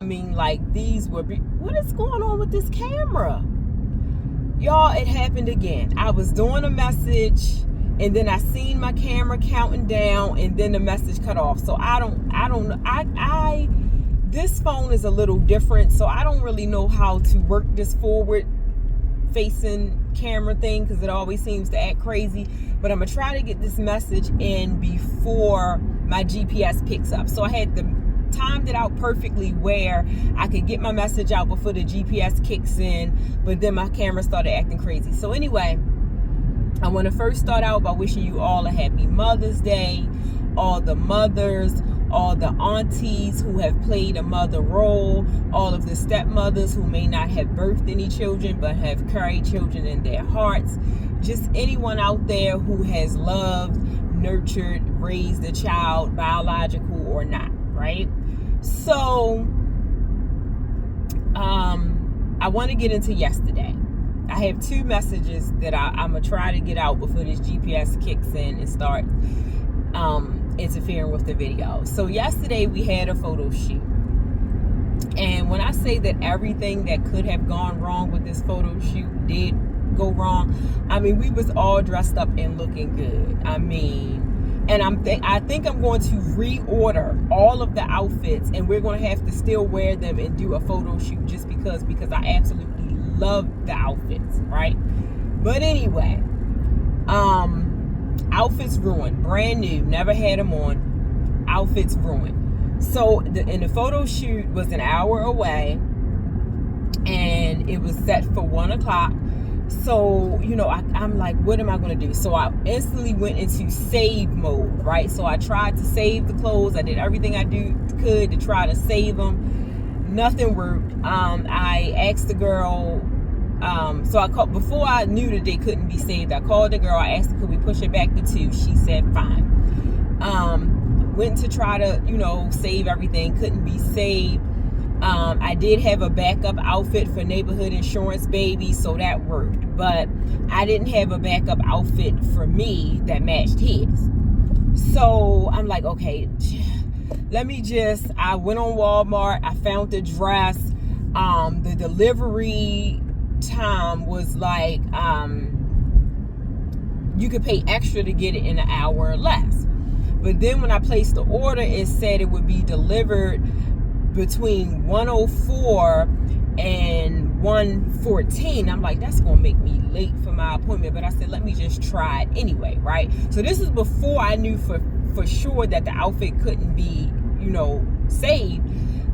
Like these were, what is going on with this camera? Y'all, it happened again. I was doing a message and then I seen my camera counting down and then the message cut off. So I don't know. This phone is a little different, so I don't really know how to work this forward facing camera thing because it always seems to act crazy. But I'm gonna try to get this message in before my GPS picks up. So I had timed it out perfectly where I could get my message out before the GPS kicks in, but then my camera started acting crazy. So anyway, I want to first start out by wishing you all a happy Mother's Day, all the mothers, all the aunties who have played a mother role, all of the stepmothers who may not have birthed any children but have carried children in their hearts, just anyone out there who has loved, nurtured, raised a child, biological or not, right? So I want to get into yesterday. I have two messages that I'm going to try to get out before this GPS kicks in and start interfering with the video. So yesterday we had a photo shoot. And when I say that everything that could have gone wrong with this photo shoot did go wrong, I mean, we was all dressed up and looking good. I mean, and I think I'm going to reorder all of the outfits and we're going to have to still wear them and do a photo shoot just because I absolutely love the outfits, right? But anyway, outfits ruined, brand new, never had them on, outfits ruined. So the photo shoot was an hour away and it was set for 1 o'clock. So, you know, I'm like, what am I going to do? So I instantly went into save mode, right? So I tried to save the clothes. I did everything I could to try to save them. Nothing worked. I asked the girl, so I called, before I knew that they couldn't be saved, I called the girl. I asked her, could we push it back to 2? She said, fine. Went to try to, you know, save everything. Couldn't be saved. I did have a backup outfit for neighborhood insurance baby, so that worked. But I didn't have a backup outfit for me that matched his. So I'm like, okay, I went on Walmart. I found the dress. The delivery time was like, you could pay extra to get it in an hour or less. But then when I placed the order, it said it would be delivered between 1:04 and 1:14. I'm like, that's gonna make me late for my appointment. But I said, let me just try it anyway, right? So this is before I knew for sure that the outfit couldn't be, you know, saved.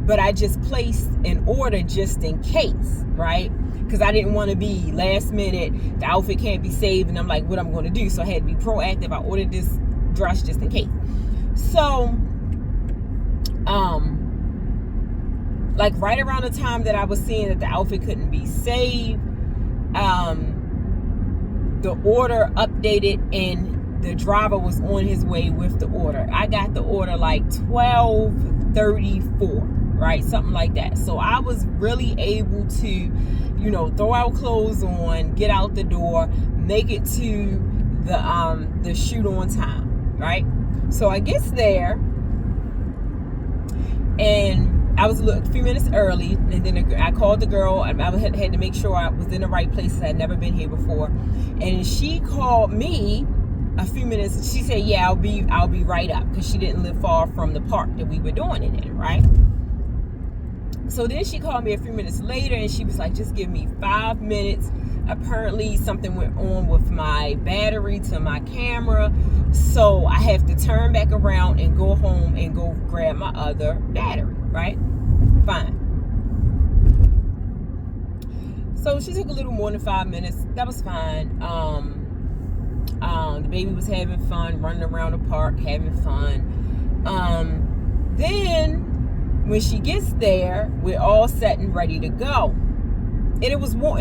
But I just placed an order just in case, right? Because I didn't want to be last minute, the outfit can't be saved, and I'm like, what I'm going to do? So I had to be proactive. I ordered this dress just in case. So, like right around the time that I was seeing that the outfit couldn't be saved, the order updated and the driver was on his way with the order. I got the order like 12:34, right? Something like that. So I was really able to, you know, throw our clothes on, get out the door, make it to the shoot on time, right? So I get there and I was a few minutes early, and then I called the girl. I had to make sure I was in the right place. I had never been here before, and she called me a few minutes. She said, "Yeah, I'll be right up," because she didn't live far from the park that we were doing it in, right? So then she called me a few minutes later, and she was like, "Just give me 5 minutes." Apparently, something went on with my battery to my camera, so I have to turn back around and go home and go grab my other battery, right? Fine. So she took a little more than 5 minutes. That was fine. The baby was having fun, running around the park, having fun. Then when she gets there, we're all set and ready to go. And it was warm.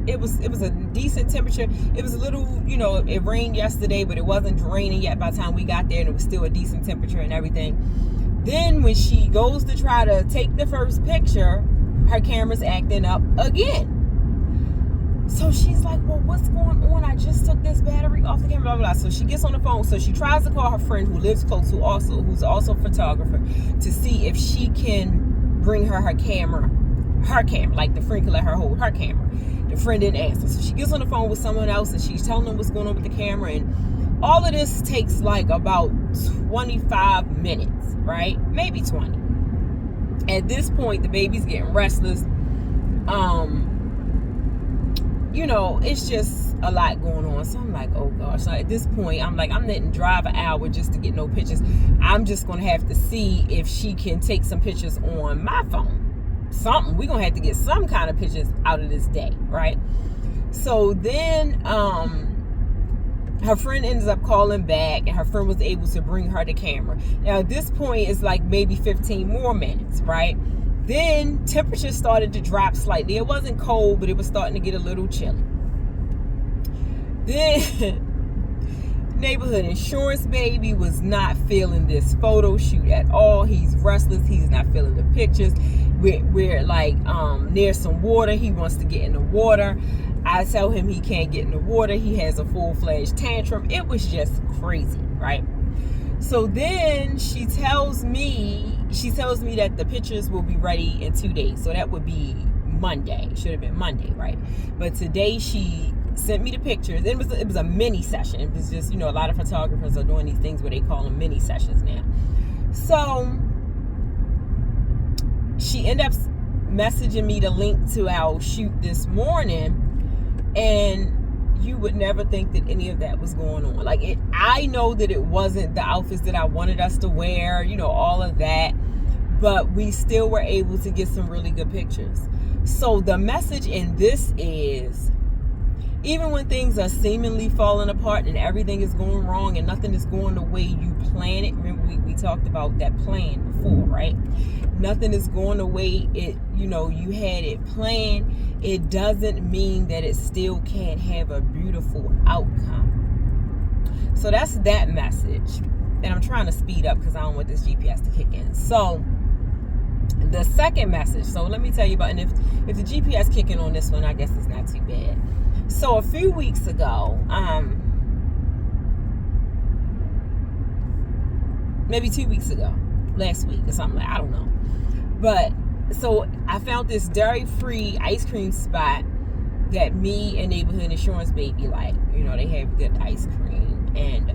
It was a decent temperature. It was a little, you know, it rained yesterday, but it wasn't raining yet by the time we got there, and it was still a decent temperature and everything. Then when she goes to try to take the first picture, her camera's acting up again. So she's like, well, what's going on? I just took this battery off the camera, blah, blah, blah. So she gets on the phone. So she tries to call her friend who lives close, who's also a photographer, to see if she can bring her camera, like the friend could let her hold her camera. The friend didn't answer, so she gets on the phone with someone else and she's telling them what's going on with the camera, and all of this takes like about 25 minutes, right? Maybe 20. At this point, the baby's getting restless. You know, it's just a lot going on. So I'm like, oh gosh. So at this point, I'm like, I'm letting drive an hour just to get no pictures. I'm just going to have to see if she can take some pictures on my phone. Something. We're going to have to get some kind of pictures out of this day, right? So then her friend ends up calling back, and her friend was able to bring her the camera. Now at this point, it's like maybe 15 more minutes, right? Then temperature started to drop slightly. It wasn't cold, but it was starting to get a little chilly. Then neighborhood insurance baby was not feeling this photo shoot at all. He's restless. He's not feeling the pictures. We're like near some water. He wants to get in the water. I tell him he can't get in the water. He has a full-fledged tantrum. It was just crazy, right? So then she tells me that the pictures will be ready in 2 days. So that would be Monday. Should have been Monday, right? But today she sent me the pictures. It was a mini session. It was just, you know, a lot of photographers are doing these things where they call them mini sessions now. So she ended up messaging me the link to our shoot this morning, and you would never think that any of that was going on. Like, I know that it wasn't the outfits that I wanted us to wear, you know, all of that, but we still were able to get some really good pictures. So the message in this is, even when things are seemingly falling apart and everything is going wrong and nothing is going the way you plan it, remember we talked about that plan before, right? Nothing is going the way you had it planned. It doesn't mean that it still can't have a beautiful outcome. So that's that message. And I'm trying to speed up because I don't want this GPS to kick in. So the second message. So let me tell you about, and if the GPS kicking on this one, I guess it's not too bad. So a few weeks ago, maybe 2 weeks ago, last week or something, I don't know. But so I found this dairy-free ice cream spot that me and Neighborhood Insurance Baby like. You know, they have good ice cream. And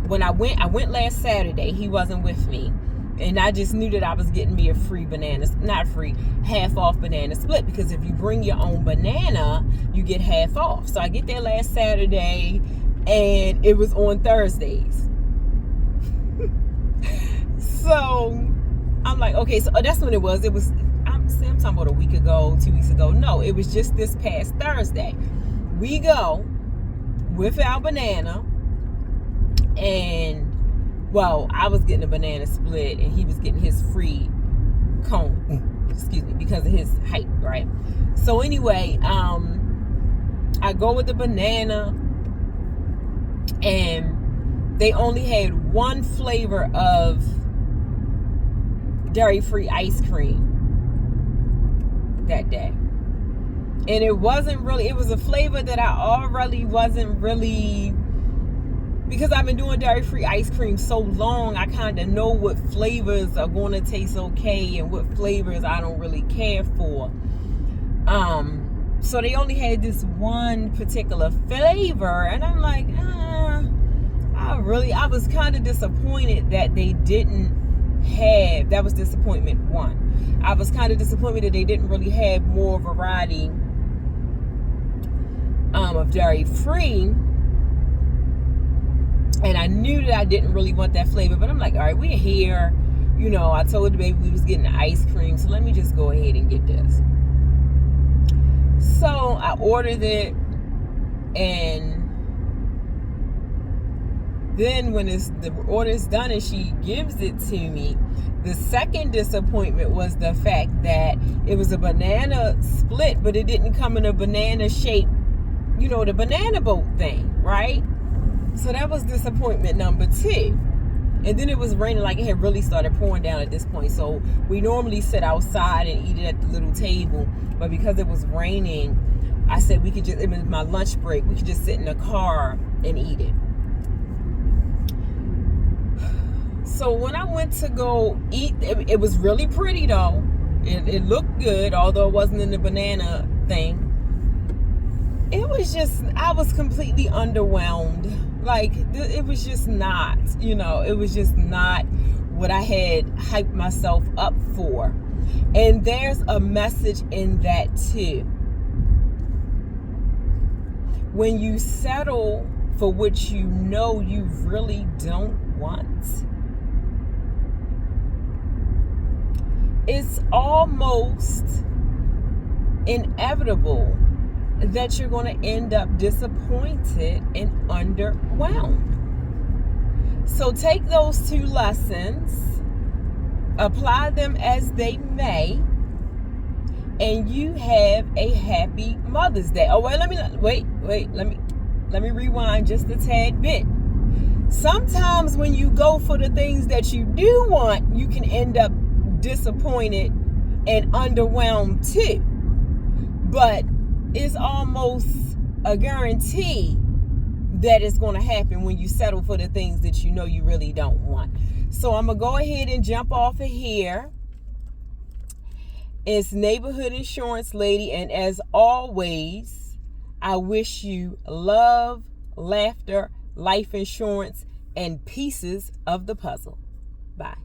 when I went last Saturday. He wasn't with me. And I just knew that I was getting me a free banana, not free, half off banana split, because if you bring your own banana, you get half off. So I get there last Saturday, and it was on Thursdays. So I'm like, okay, so that's when it was. It was, I'm talking about a week ago, 2 weeks ago. No, it was just this past Thursday. We go with our banana, and well, I was getting a banana split and he was getting his free cone, excuse me, because of his height, right? So anyway, I go with the banana, and they only had one flavor of dairy-free ice cream that day. And it wasn't really, it was a flavor that I already wasn't really, because I've been doing dairy-free ice cream so long, I kind of know what flavors are going to taste okay and what flavors I don't really care for. So they only had this one particular flavor, and I'm like, I was kind of disappointed that they didn't have, that was disappointment one. I was kind of disappointed that they didn't really have more variety of dairy-free. And I knew that I didn't really want that flavor, but I'm like, all right, we're here. You know, I told the baby we was getting ice cream, so let me just go ahead and get this. So I ordered it, and then when the order's done and she gives it to me, the second disappointment was the fact that it was a banana split, but it didn't come in a banana shape, you know, the banana boat thing, right? So that was disappointment number two. And then it was raining, like it had really started pouring down at this point. So we normally sit outside and eat it at the little table. But because it was raining, I said we could just, it was my lunch break, we could just sit in the car and eat it. So when I went to go eat, it was really pretty though. It looked good, although it wasn't in the banana thing. It was just, I was completely underwhelmed. Like, it was just not, it was just not what I had hyped myself up for. And there's a message in that too. When you settle for what you know you really don't want, it's almost inevitable that you're going to end up disappointed and underwhelmed. So take those two lessons, apply them as they may, and you have a happy Mother's Day. Oh, let me rewind just a tad bit. Sometimes when you go for the things that you do want, you can end up disappointed and underwhelmed too. But it's almost a guarantee that it's going to happen when you settle for the things that you know you really don't want. So I'm going to go ahead and jump off of here. It's Neighborhood Insurance Lady, and as always, I wish you love, laughter, life insurance, and pieces of the puzzle. Bye.